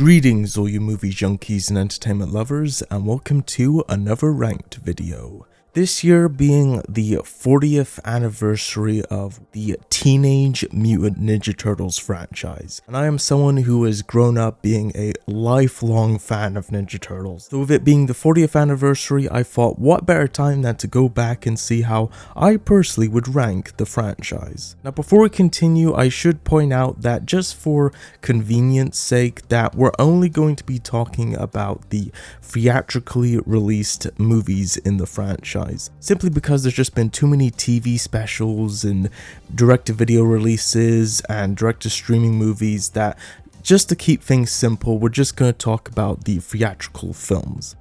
Greetings all you movie junkies and entertainment lovers, and welcome to another ranked video. This year being the 40th anniversary of the Teenage Mutant Ninja Turtles franchise, and I am someone who has grown up being a lifelong fan of Ninja Turtles. So with it being the 40th anniversary, I thought what better time than to go back and see how I personally would rank the franchise. Now before we continue, I should point out that just for convenience sake that we're only going to be talking about the theatrically released movies in the franchise. Simply because there's just been too many TV specials and direct-to-video releases and direct-to-streaming movies that, just to keep things simple, we're just going to talk about the theatrical films.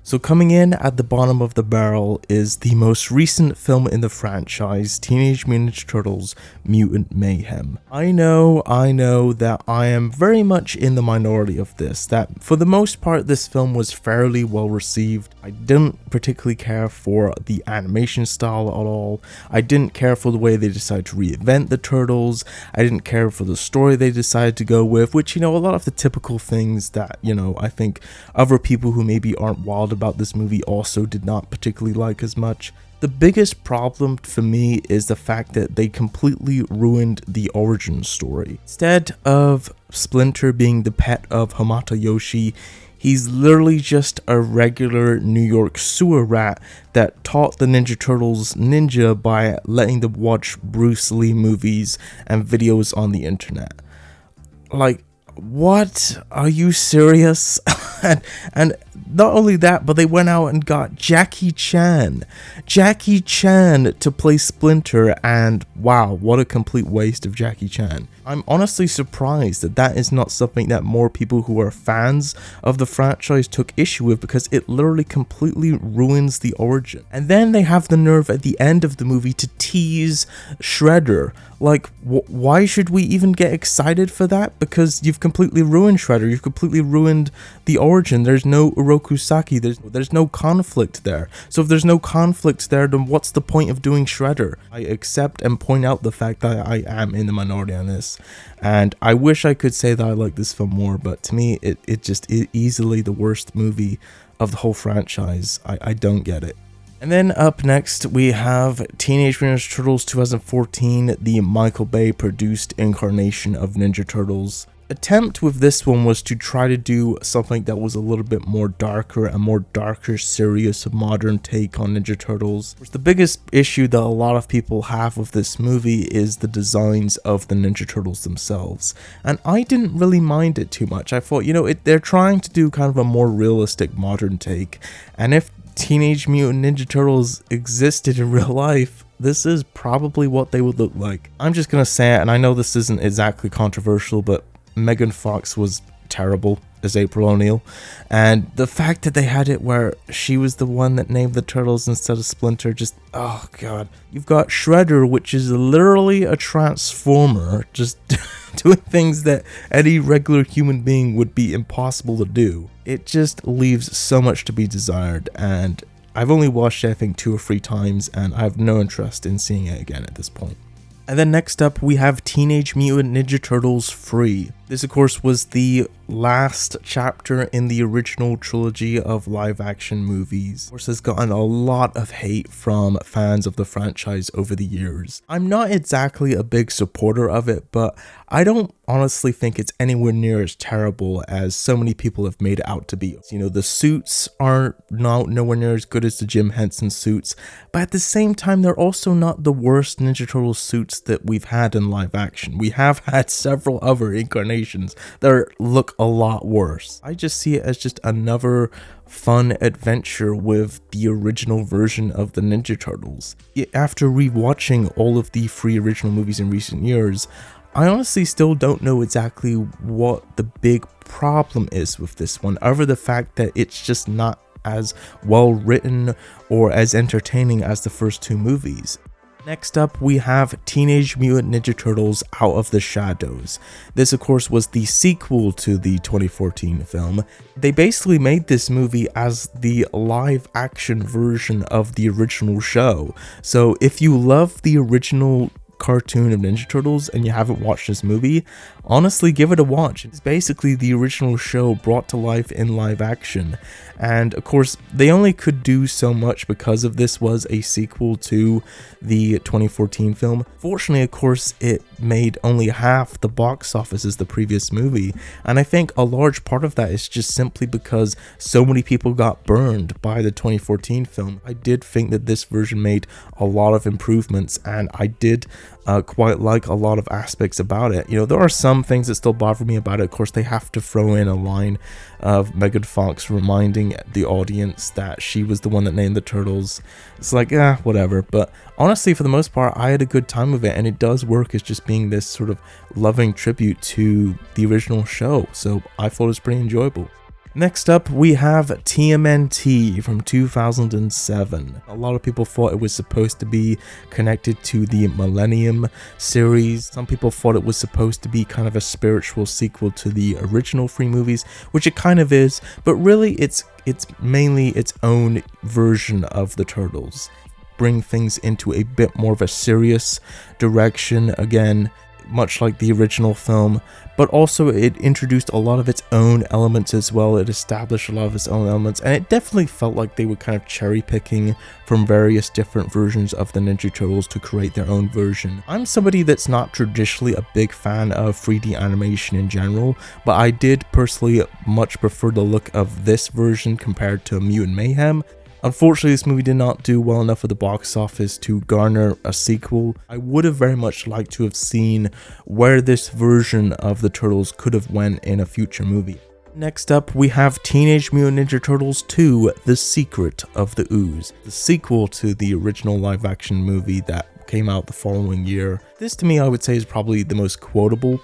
So coming in at the bottom of the barrel is the most recent film in the franchise, Teenage Mutant Ninja Turtles Mutant Mayhem. I know that I am very much in the minority of this, that for the most part this film was fairly well received. I didn't particularly care for the animation style at all. I didn't care for the way they decided to reinvent the Turtles. I didn't care for the story they decided to go with, which, you know, a lot of the typical things that, you know, I think other people who maybe aren't wild about this movie also did not particularly like as much. The biggest problem for me is the fact that they completely ruined the origin story. Instead of Splinter being the pet of Hamata Yoshi, he's literally just a regular New York sewer rat that taught the Ninja Turtles ninja by letting them watch Bruce Lee movies and videos on the internet. Like, what? Are you serious? and not only that, but they went out and got Jackie Chan to play Splinter, and wow, what a complete waste of Jackie Chan. I'm honestly surprised that that is not something that more people who are fans of the franchise took issue with, because it literally completely ruins the origin. And then they have the nerve at the end of the movie to tease Shredder. Like, why should we even get excited for that? Because you've completely ruined Shredder, you've completely ruined the origin. There's no Urokusaki, there's no conflict there. So if there's no conflict there, then what's the point of doing Shredder? I accept and point out the fact that I am in the minority on this, and I wish I could say that I like this film more, but to me it just is easily the worst movie of the whole franchise. I don't get it. And then up next we have Teenage Mutant Ninja Turtles 2014, the Michael Bay produced incarnation of Ninja Turtles. Attempt with this one was to try to do something that was a little bit more darker, a more darker, serious, modern take on Ninja Turtles. The biggest issue that a lot of people have with this movie is the designs of the Ninja Turtles themselves, and I didn't really mind it too much. I thought, you know, they're trying to do kind of a more realistic, modern take, and if Teenage Mutant Ninja Turtles existed in real life, this is probably what they would look like. I'm just gonna say it, and I know this isn't exactly controversial, but Megan Fox was terrible as April O'Neil, and the fact that they had it where she was the one that named the turtles instead of Splinter, just, oh god. You've got Shredder, which is literally a transformer, just doing things that any regular human being would be impossible to do. It just leaves so much to be desired, and I've only watched it I think 2 or 3 times, and I have no interest in seeing it again at this point. And then next up we have Teenage Mutant Ninja Turtles 3. This of course was the last chapter in the original trilogy of live action movies. Of course, has gotten a lot of hate from fans of the franchise over the years. I'm not exactly a big supporter of it, but I don't honestly think it's anywhere near as terrible as so many people have made it out to be. You know, the suits are nowhere near as good as the Jim Henson suits, but at the same time they're also not the worst Ninja Turtles suits that we've had in live action. We have had several other incarnations that look a lot worse. I just see it as just another fun adventure with the original version of the Ninja Turtles. After rewatching all of the 3 original movies in recent years, I honestly still don't know exactly what the big problem is with this one, other than the fact that it's just not as well written or as entertaining as the first 2 movies. Next up, we have Teenage Mutant Ninja Turtles Out of the Shadows. This, of course, was the sequel to the 2014 film. They basically made this movie as the live-action version of the original show. So if you love the original cartoon of Ninja Turtles and you haven't watched this movie, honestly give it a watch. It's basically the original show brought to life in live action. And of course, they only could do so much because of this was a sequel to the 2014 film. Fortunately, of course, it made only half the box office as the previous movie. And I think a large part of that is just simply because so many people got burned by the 2014 film. I did think that this version made a lot of improvements, and I did quite like a lot of aspects about it. You know, there are some things that still bother me about it. Of course, they have to throw in a line of Megan Fox reminding the audience that she was the one that named the turtles. It's like, whatever. But honestly, for the most part, I had a good time with it, and it does work as just being this sort of loving tribute to the original show. So I thought it was pretty enjoyable. Next up, we have TMNT from 2007. A lot of people thought it was supposed to be connected to the Millennium series. Some people thought it was supposed to be kind of a spiritual sequel to the original 3 movies, which it kind of is, but really it's mainly its own version of the Turtles. Bring things into a bit more of a serious direction, again, much like the original film, but also it introduced a lot of its own elements as well. It established a lot of its own elements, and it definitely felt like they were kind of cherry picking from various different versions of the Ninja Turtles to create their own version. I'm somebody that's not traditionally a big fan of 3D animation in general, but I did personally much prefer the look of this version compared to Mutant Mayhem. Unfortunately, this movie did not do well enough at the box office to garner a sequel. I would have very much liked to have seen where this version of the Turtles could have went in a future movie. Next up, we have Teenage Mutant Ninja Turtles 2: The Secret of the Ooze, the sequel to the original live-action movie that came out the following year. This, to me, I would say is probably the most quotable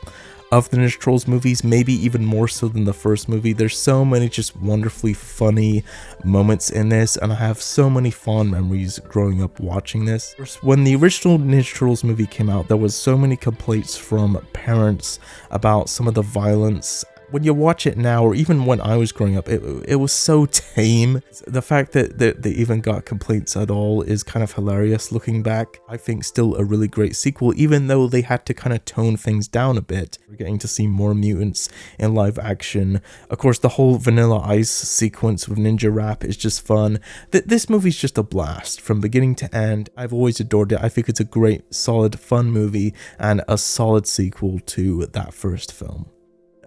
of the Ninja Turtles movies, maybe even more so than the first movie. There's so many just wonderfully funny moments in this, and I have so many fond memories growing up watching this. When the original Ninja Turtles movie came out, there was so many complaints from parents about some of the violence. When you watch it now, or even when I was growing up, it was so tame. The fact that they even got complaints at all is kind of hilarious looking back. I think still a really great sequel, even though they had to kind of tone things down a bit. We're getting to see more mutants in live action. Of course, the whole Vanilla Ice sequence with Ninja Rap is just fun. This movie's just a blast from beginning to end. I've always adored it. I think it's a great, solid, fun movie and a solid sequel to that first film.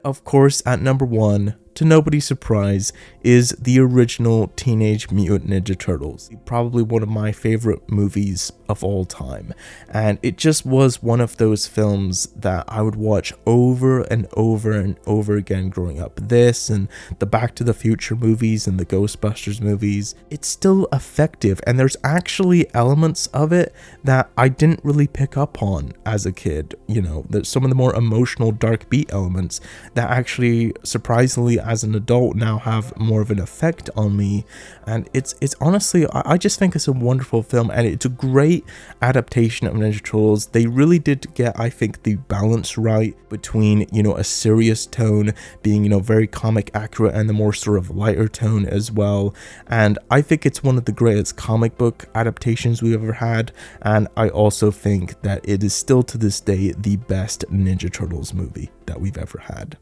Of course, at number 1, to nobody's surprise, is the original Teenage Mutant Ninja Turtles. Probably one of my favorite movies of all time. And it just was one of those films that I would watch over and over and over again growing up. This and the Back to the Future movies and the Ghostbusters movies. It's still effective, and there's actually elements of it that I didn't really pick up on as a kid. You know, there's some of the more emotional dark beat elements that actually surprisingly as an adult now have more of an effect on me. And it's honestly, I just think it's a wonderful film, and it's a great adaptation of Ninja Turtles. They really did get, I think, the balance right between, you know, a serious tone being, you know, very comic accurate and the more sort of lighter tone as well. And I think it's one of the greatest comic book adaptations we've ever had, and I also think that it is still to this day the best Ninja Turtles movie that we've ever had.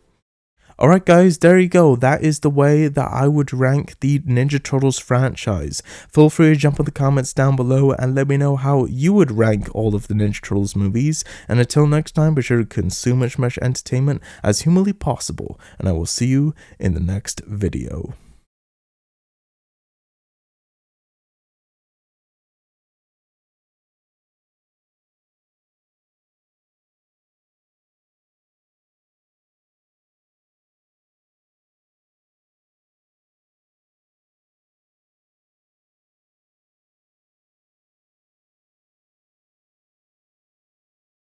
Alright guys, there you go. That is the way that I would rank the Ninja Turtles franchise. Feel free to jump in the comments down below and let me know how you would rank all of the Ninja Turtles movies. And until next time, be sure to consume as much entertainment as humanly possible, and I will see you in the next video.